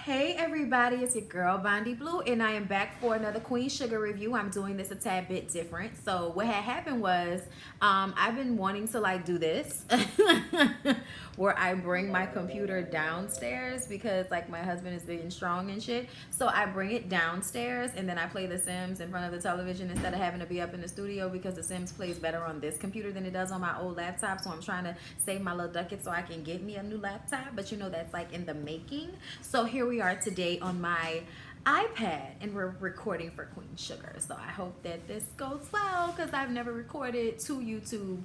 Hey everybody, it's your girl Bondi Blue, and I am back for another Queen Sugar review. I'm doing this a tad bit different. So what had happened was, I've been wanting to do this, where I bring my computer downstairs because my husband is big and strong and shit. So I bring it downstairs and then I play The Sims in front of the television instead of having to be up in the studio because The Sims plays better on this computer than it does on my old laptop. So I'm trying to save my little ducats so I can get me a new laptop. But that's in the making. So here we are today on my iPad and we're recording for Queen Sugar. So I hope that this goes well because I've never recorded to YouTube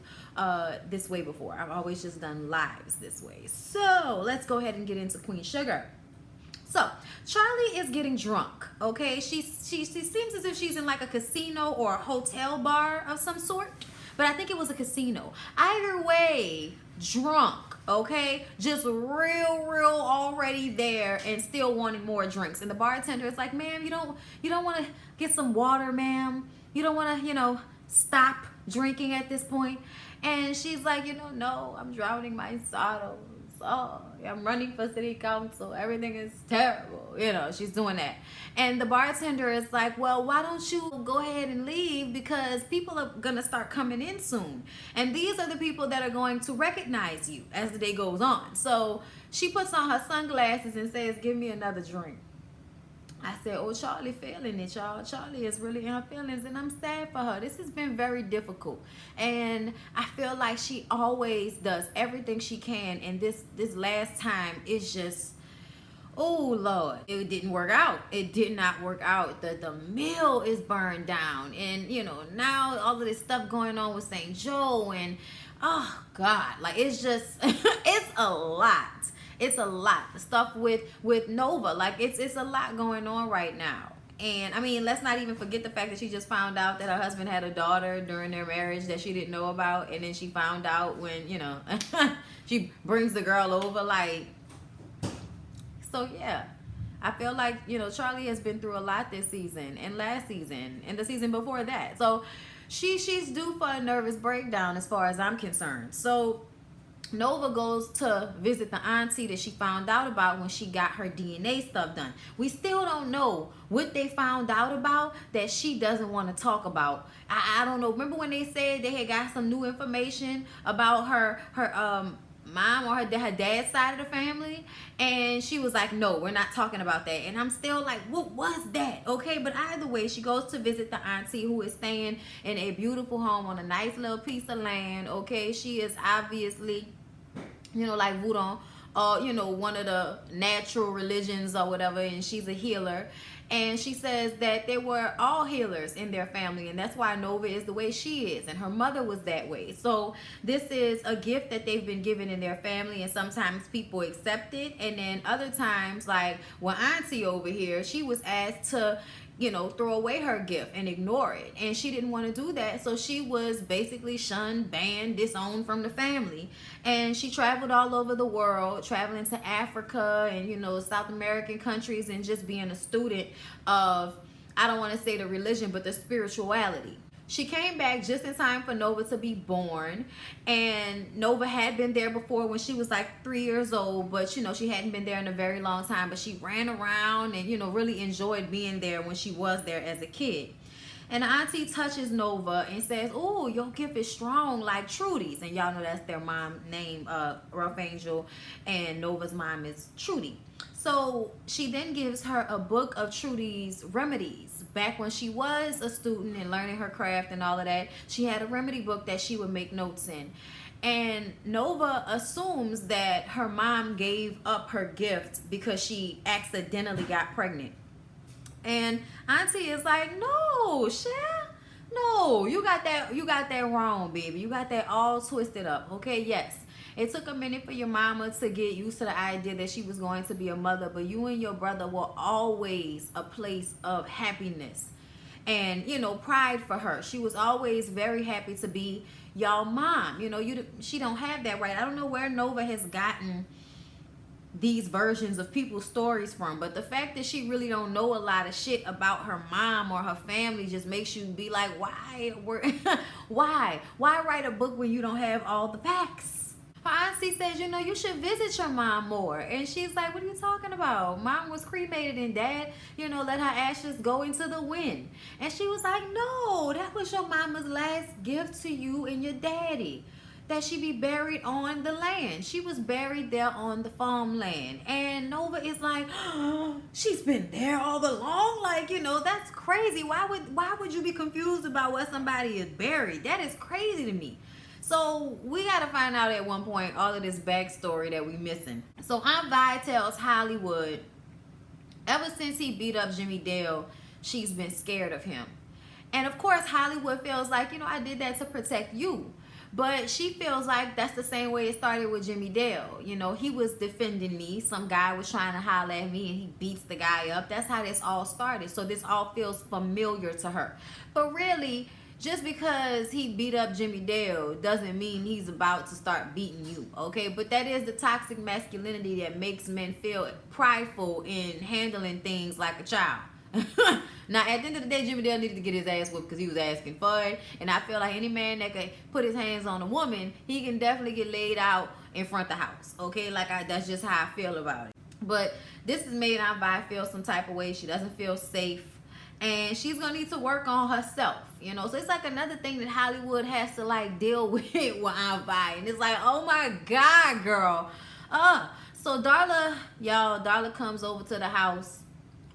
this way before. I've always just done lives this way. So let's go ahead and get into Queen Sugar. So Charlie is getting drunk. Okay, she seems as if she's in a casino or a hotel bar of some sort, but I think it was a casino. Either way, drunk. Okay, just real already there and still wanting more drinks. And the bartender is like, ma'am, you don't want to get some water, ma'am? You don't want to stop drinking at this point? And she's like, no, I'm drowning my sorrows. Oh, I'm running for city council. Everything is terrible. She's doing that. And the bartender is like, well, why don't you go ahead and leave because people are going to start coming in soon. And these are the people that are going to recognize you as the day goes on. So she puts on her sunglasses and says, give me another drink. I said, oh, Charlie feeling it, y'all. Charlie is really in her feelings, and I'm sad for her. This has been very difficult, and I feel like she always does everything she can, and this last time is just, oh, Lord. It didn't work out. It did not work out. The mill is burned down, and, now all of this stuff going on with St. Joe, and, oh, God. It's just, it's a lot. It's a lot. The stuff with Nova, it's a lot going on right now. And I mean, let's not even forget the fact that she just found out that her husband had a daughter during their marriage that she didn't know about, and then she found out when she brings the girl over. So yeah, I feel like Charlie has been through a lot this season and last season and the season before that. So she's due for a nervous breakdown as far as I'm concerned. So Nova goes to visit the auntie that she found out about when she got her DNA stuff done. We still don't know what they found out about that she doesn't want to talk about. I don't know. Remember when they said they had got some new information about her mom or her dad's side of the family, and she was like, no, we're not talking about that. And I'm still like, what was that? Okay, but either way, she goes to visit the auntie who is staying in a beautiful home on a nice little piece of land. Okay, she is obviously like voodoo, one of the natural religions or whatever, and she's a healer. And she says that they were all healers in their family, and that's why Nova is the way she is, and her mother was that way. So this is a gift that they've been given in their family, and sometimes people accept it, and then other times, like Auntie over here, she was asked to throw away her gift and ignore it. And she didn't want to do that. So she was basically shunned, banned, disowned from the family. And she traveled all over the world, traveling to Africa and, South American countries, and just being a student of, I don't want to say the religion, but the spirituality. She came back just in time for Nova to be born, and Nova had been there before when she was 3 years old, but she hadn't been there in a very long time, but she ran around and really enjoyed being there when she was there as a kid. And auntie touches Nova and says, oh, your gift is strong like Trudy's. And y'all know that's their mom name, Rough Angel, and Nova's mom is Trudy. So she then gives her a book of Trudy's remedies. Back when she was a student and learning her craft and all of that, she had a remedy book that she would make notes in. And Nova assumes that her mom gave up her gift because she accidentally got pregnant. And auntie is like, no, Cher, no, you got that wrong, baby. You got that all twisted up. Okay, yes. It took a minute for your mama to get used to the idea that she was going to be a mother, but you and your brother were always a place of happiness and, pride for her. She was always very happy to be y'all mom. She don't have that right. I don't know where Nova has gotten these versions of people's stories from, but the fact that she really don't know a lot of shit about her mom or her family just makes you be like, why why write a book when you don't have all the facts? Her auntie says, you know, you should visit your mom more. And she's like, what are you talking about? Mom was cremated and dad, you know, let her ashes go into the wind. And she was like, no, that was your mama's last gift to you and your daddy, that she be buried on the land. She was buried there on the farmland. And Nova is like, oh, she's been there all along. Like, you know, that's crazy. Why would you be confused about where somebody is buried? That is crazy to me. So we got to find out at one point all of this backstory that we missing. So Aunt Vi tells Hollywood, ever since he beat up Jimmy Dale, she's been scared of him. And of course, Hollywood feels like, you know, I did that to protect you. But she feels like that's the same way it started with Jimmy Dale. You know, he was defending me. Some guy was trying to holler at me and he beats the guy up. That's how this all started. So this all feels familiar to her. But really, just because he beat up Jimmy Dale doesn't mean he's about to start beating you, okay? But that is the toxic masculinity that makes men feel prideful in handling things like a child. Now, at the end of the day, Jimmy Dale needed to get his ass whooped because he was asking for it. And I feel like any man that can put his hands on a woman, he can definitely get laid out in front of the house, okay? Like, that's just how I feel about it. But this has made Aunt Vi feel some type of way. She doesn't feel safe. And she's gonna need to work on herself, you know. So it's like another thing that Hollywood has to like deal with Aunt Vi. And it's like, oh my God, girl. So Darla comes over to the house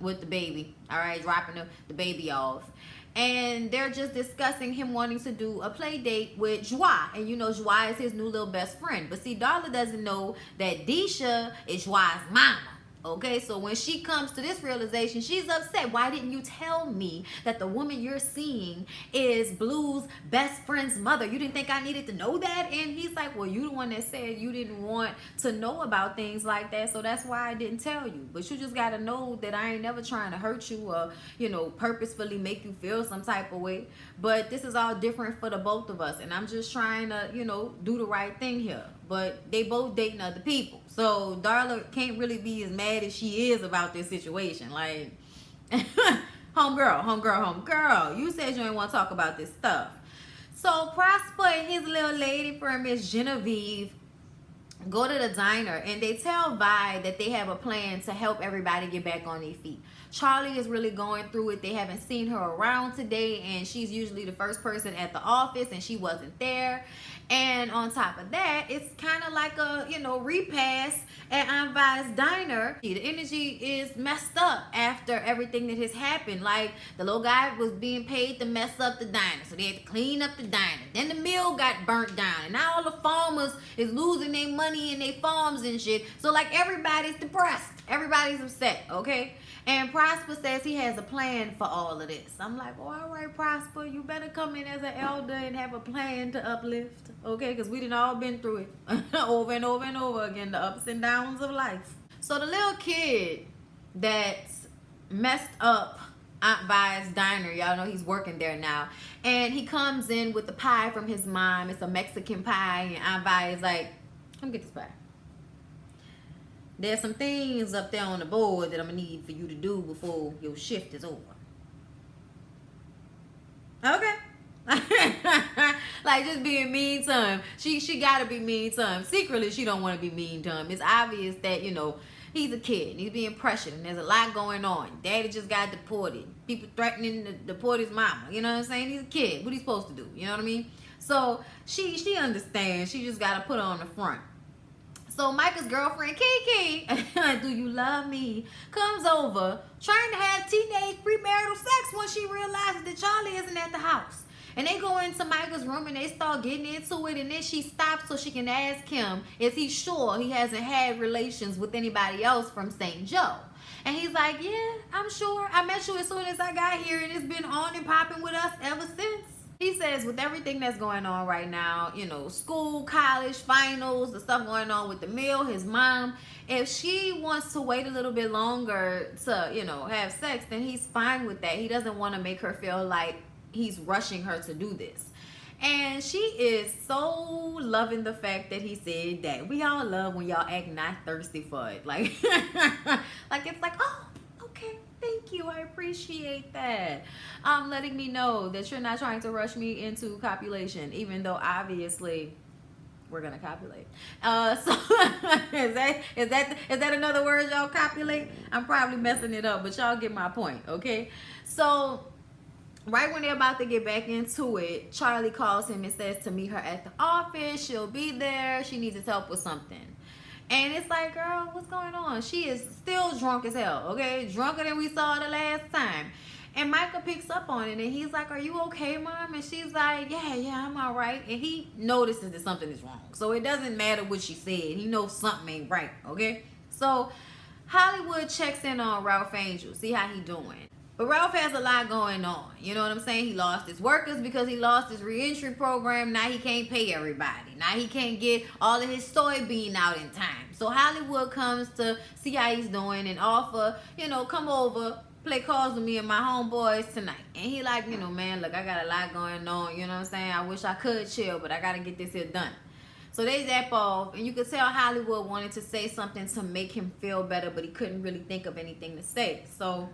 with the baby, all right, dropping the baby off. And they're just discussing him wanting to do a play date with Joie. And you know, Joie is his new little best friend. But see, Darla doesn't know that Deisha is Joie's mama. Okay, so when she comes to this realization, she's upset. Why didn't you tell me that the woman you're seeing is Blue's best friend's mother? You didn't think I needed to know that? And he's like, well, you the one that said you didn't want to know about things like that, so that's why I didn't tell you. But you just got to know that I ain't never trying to hurt you or, you know, purposefully make you feel some type of way. But this is all different for the both of us, and I'm just trying to, you know, do the right thing here. But they both dating other people. So Darla can't really be as mad as she is about this situation. Like, homegirl, you said you didn't want to talk about this stuff. So Prosper and his little lady friend, Miss Genevieve, go to the diner and they tell Vi that they have a plan to help everybody get back on their feet. Charlie is really going through it. They haven't seen her around today, and she's usually the first person at the office, and she wasn't there. And on top of that, it's kind of like a, you know, repass at Aunt Vi's diner. The energy is messed up after everything that has happened. Like, the little guy was being paid to mess up the diner, so they had to clean up the diner. Then the mill got burnt down, and now all the farmers is losing their money in their farms and shit. So, like, everybody's depressed. Everybody's upset, okay? And Prosper says he has a plan for all of this. I'm like, oh, all right, Prosper, you better come in as an elder and have a plan to uplift, okay? Because we done all been through it over and over and over again, the ups and downs of life. So the little kid that's messed up Aunt Vi's diner, y'all know he's working there now, and he comes in with the pie from his mom. It's a Mexican pie, and Aunt Vi is like, come get this pie. There's some things up there on the board that I'm gonna need for you to do before your shift is over. Okay. Like, just being mean to him. She gotta be mean to him. Secretly, she don't want to be mean to him. It's obvious that, you know, he's a kid. He's being pressured, and there's a lot going on. Daddy just got deported. People threatening to deport his mama. You know what I'm saying? He's a kid. What he supposed to do? You know what I mean? So she understands. She just gotta put her on the front. So Micah's girlfriend, Kiki, do you love me, comes over trying to have teenage premarital sex when she realizes that Charlie isn't at the house. And they go into Micah's room and they start getting into it, and then she stops so she can ask him, is he sure he hasn't had relations with anybody else from St. Joe? And he's like, yeah, I'm sure. I met you as soon as I got here, and it's been on and popping with us ever since. He says with everything that's going on right now, you know, school, college, finals, the stuff going on with the mill, his mom, if she wants to wait a little bit longer to, you know, have sex, then he's fine with that. He doesn't want to make her feel like he's rushing her to do this. And she is so loving the fact that he said that. We all love when y'all act not thirsty for it. Like, like it's like, oh, okay. Thank you. I appreciate that. Letting me know that you're not trying to rush me into copulation, even though obviously we're gonna copulate. So is that another word, y'all? Copulate? I'm probably messing it up, but y'all get my point, okay? So right when they're about to get back into it, Charlie calls him and says to meet her at the office. She'll be there. She needs his help with something. And it's like, girl, what's going on? She is still drunk as hell, okay? Drunker than we saw the last time. And Michael picks up on it and he's like, are you okay, Mom? And she's like, yeah, I'm all right. And he notices that something is wrong. So it doesn't matter what she said. He knows something ain't right, okay? So Hollywood checks in on Ralph Angel, see how he doing. But Ralph has a lot going on. You know what I'm saying? He lost his workers because he lost his reentry program. Now he can't pay everybody. Now he can't get all of his soybean out in time. So Hollywood comes to see how he's doing and offer, come over, play cards with me and my homeboys tonight. And he like, man, look, I got a lot going on. You know what I'm saying? I wish I could chill, but I got to get this here done. So they zap off, and you could tell Hollywood wanted to say something to make him feel better, but he couldn't really think of anything to say. So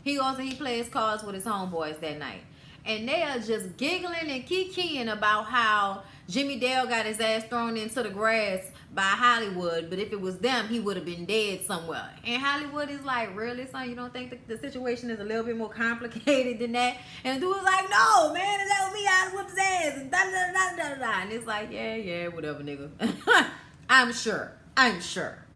he goes and he plays cards with his homeboys that night. And they are just giggling and kikiing about how Jimmy Dale got his ass thrown into the grass by Hollywood, but if it was them, he would have been dead somewhere. And Hollywood is like, really, son? You don't think the situation is a little bit more complicated than that? And the dude was like, no, man, if that was me, I'd whip his ass. And da-da-da-da-da-da. And it's like, yeah, whatever, nigga. I'm sure.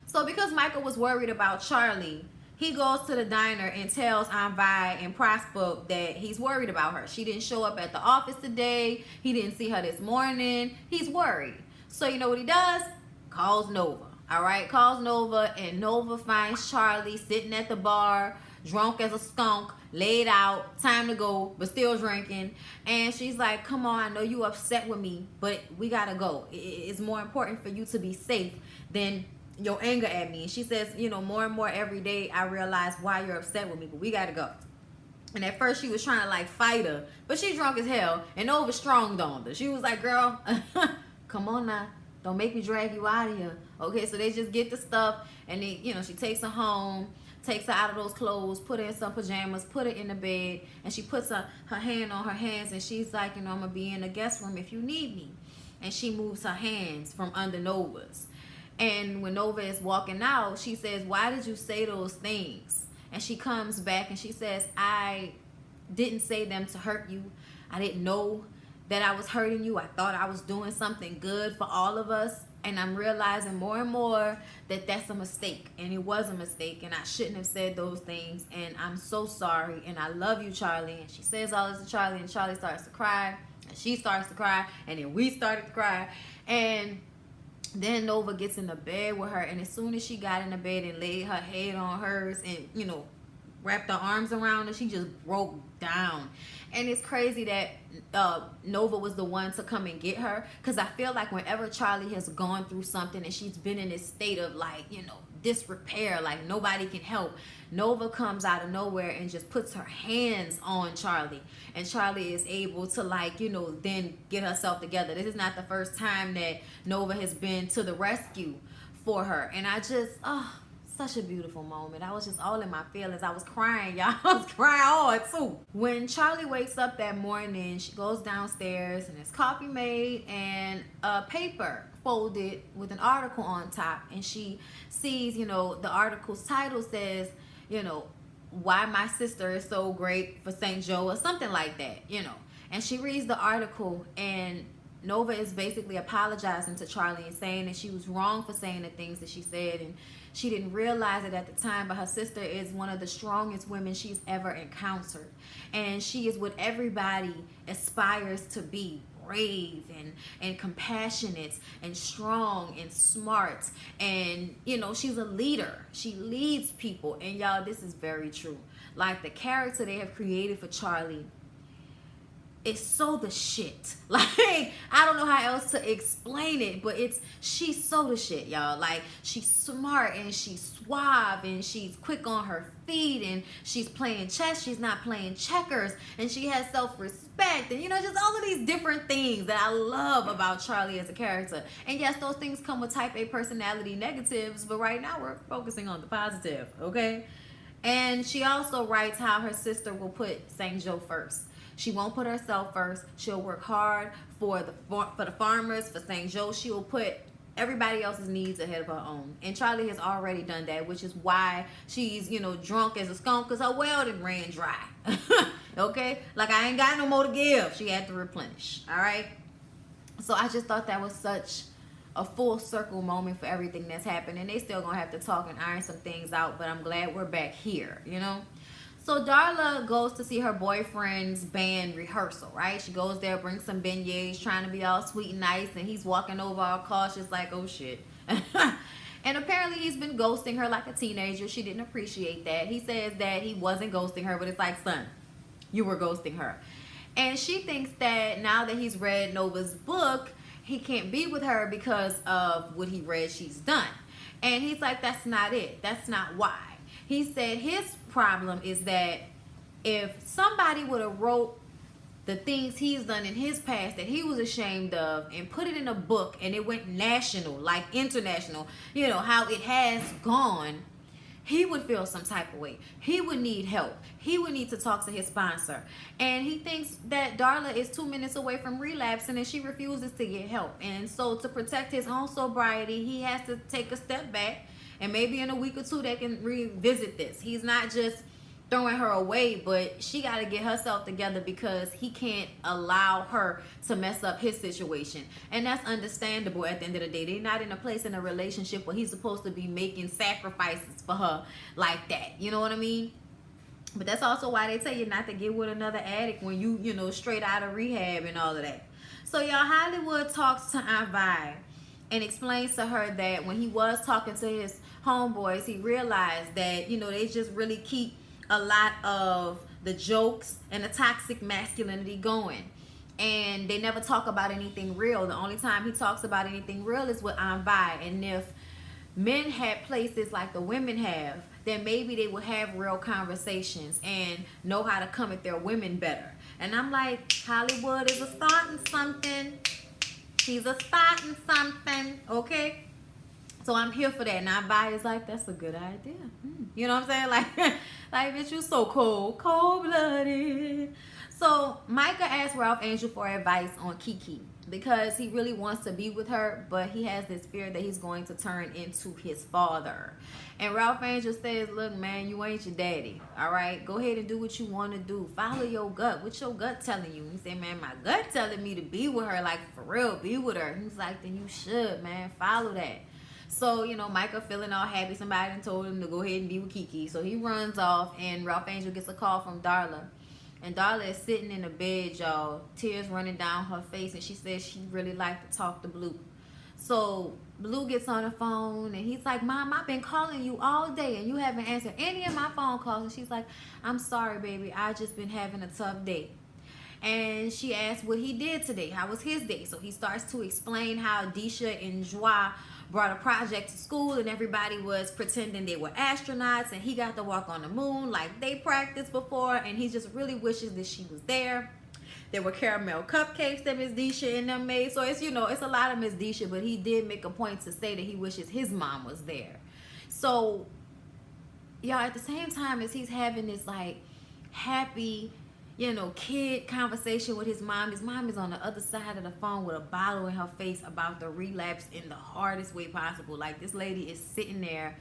So because Michael was worried about Charlie, he goes to the diner and tells Aunt Vi and Prosper that he's worried about her. She didn't show up at the office today. He didn't see her this morning. He's worried. So you know what he does? Calls Nova. All right, calls Nova, and Nova finds Charlie sitting at the bar, drunk as a skunk, laid out, time to go, but still drinking. And she's like, come on, I know you upset with me, but we gotta go. It's more important for you to be safe than your anger at me. And she says, more and more every day I realize why you're upset with me, but we gotta go. And at first she was trying to fight her, but she drunk as hell, and Nova stronged on her. She was like, girl, come on now, don't make me drag you out of here. Okay, so they just get the stuff, and then she takes her home, takes her out of those clothes, put her in some pajamas, put her in the bed, and she puts her hand on her hands, and she's like, I'm gonna be in the guest room if you need me. And she moves her hands from under Nova's. And when Nova is walking out, she says, why did you say those things? And she comes back and she says, I didn't say them to hurt you. I didn't know that I was hurting you. I thought I was doing something good for all of us. And I'm realizing more and more that that's a mistake. And it was a mistake. And I shouldn't have said those things. And I'm so sorry. And I love you, Charlie. And she says all this to Charlie. And Charlie starts to cry. And she starts to cry. And then we started to cry. And then Nova gets in the bed with her, and as soon as she got in the bed and laid her head on hers and, wrapped her arms around her, she just broke down. And it's crazy that Nova was the one to come and get her, because I feel like whenever Charlie has gone through something and she's been in this state of disrepair, like nobody can help, Nova comes out of nowhere and just puts her hands on Charlie, and Charlie is able to then get herself together. This is not the first time that Nova has been to the rescue for her, and I just such a beautiful moment. I was just all in my feelings. I was crying, y'all. I was crying hard too. When Charlie wakes up that morning, she goes downstairs and there's coffee made and a paper folded with an article on top, and she sees, the article's title says, why my sister is so great for St. Joe or something like that, and she reads the article, and Nova is basically apologizing to Charlie and saying that she was wrong for saying the things that she said, and she didn't realize it at the time, but her sister is one of the strongest women she's ever encountered, and she is what everybody aspires to be: brave and compassionate and strong and smart, and she's a leader. She leads people, and y'all, this is very true. Like, the character they have created for Charlie is so the shit. I don't know how else to explain it, but she's so the shit, y'all. Like, she's smart and she's suave and she's quick on her feet and she's playing chess, she's not playing checkers, and she has self-respect, and just all of these different things that I love about Charlie as a character. And yes, those things come with type A personality negatives, but right now we're focusing on the positive, okay? And she also writes how her sister will put St. Joe first. She won't put herself first. She'll work hard for the farmers, for St. Joe. She will put everybody else's needs ahead of her own. And Charlie has already done that, which is why she's, drunk as a skunk, because her well done ran dry. Okay? Like, I ain't got no more to give. She had to replenish. All right? So I just thought that was such a full circle moment for everything that's happened. And they still gonna have to talk and iron some things out, but I'm glad we're back here, So Darla goes to see her boyfriend's band rehearsal, right? She goes there, brings some beignets, trying to be all sweet and nice, and he's walking over all cautious like, oh shit. And apparently he's been ghosting her like a teenager. She didn't appreciate that. He says that he wasn't ghosting her, but it's like, son, you were ghosting her. And she thinks that now that he's read Nova's book, he can't be with her because of what he read she's done. And he's like, that's not it. That's not why. He said his problem is that if somebody would have wrote the things he's done in his past that he was ashamed of and put it in a book and it went national, like international, how it has gone, he would feel some type of way. He would need help. He would need to talk to his sponsor. And he thinks that Darla is 2 minutes away from relapsing and she refuses to get help. And so to protect his own sobriety, he has to take a step back, and maybe in a week or two they can revisit this. He's not just throwing her away, but she got to get herself together because he can't allow her to mess up his situation. And that's understandable at the end of the day. They're not in a place in a relationship where he's supposed to be making sacrifices for her like that. You know what I mean? But that's also why they tell you not to get with another addict when you straight out of rehab and all of that. So y'all, Hollywood talks to Aunt Vi and explains to her that when he was talking to his homeboys, he realized that, they just really keep a lot of the jokes and the toxic masculinity going. And they never talk about anything real. The only time he talks about anything real is with Aunt Vi. And if men had places like the women have, then maybe they would have real conversations and know how to come at their women better. And I'm like, Hollywood is a starting something. He's a starting something, okay? So I'm here for that. Now Vi is like, that's a good idea. You know what I'm saying? Like bitch, you so cold-blooded. So Micah asked Ralph Angel for advice on Kiki because he really wants to be with her, but he has this fear that he's going to turn into his father. And Ralph Angel says, look, man, you ain't your daddy, all right? Go ahead and do what you want to do. Follow your gut. What's your gut telling you? He said, man, my gut telling me to be with her, like for real, be with her. He's like, then you should, man, follow that. So, Micah feeling all happy. Somebody done told him to go ahead and be with Kiki. So he runs off, and Ralph Angel gets a call from Darla. And Darla is sitting in the bed, y'all, tears running down her face, and she says she really like to talk to Blue. So Blue gets on the phone, and he's like, Mom, I've been calling you all day, and you haven't answered any of my phone calls. And she's like, I'm sorry, baby. I just been having a tough day. And she asked what he did today. How was his day? So he starts to explain how Disha and Joie brought a project to school and everybody was pretending they were astronauts and he got to walk on the moon like they practiced before, and he just really wishes that she was there. There were caramel cupcakes that Miss Disha and them made. So it's, it's a lot of Miss Disha, but he did make a point to say that he wishes his mom was there. So, y'all, at the same time as he's having this like happy, kid conversation with his mom is on the other side of the phone with a bottle in her face about the relapse in the hardest way possible. Like, this lady is sitting there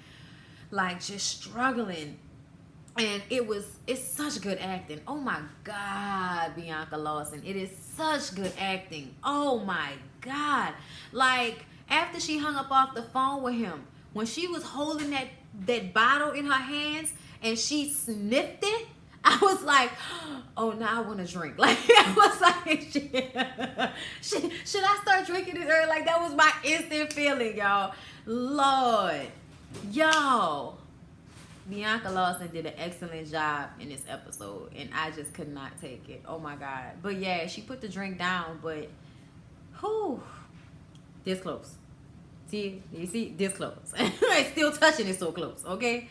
like just struggling. And it's such good acting. Oh my God, Bianca Lawson. It is such good acting. Oh my God. Like, after she hung up off the phone with him, when she was holding that bottle in her hands and she sniffed it, I was like, oh, now I want to drink. Like, I was like, should I start drinking this early? Like, that was my instant feeling, y'all. Lord. Y'all. Bianca Lawson did an excellent job in this episode, and I just could not take it. Oh, my God. But, yeah, she put the drink down, but, whew, this close. See? You see? This close. It's still touching it so close, okay?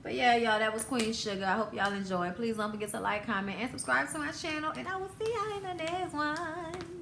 But yeah, y'all, that was Queen Sugar. I hope y'all enjoyed. Please don't forget to like, comment, and subscribe to my channel. And I will see y'all in the next one.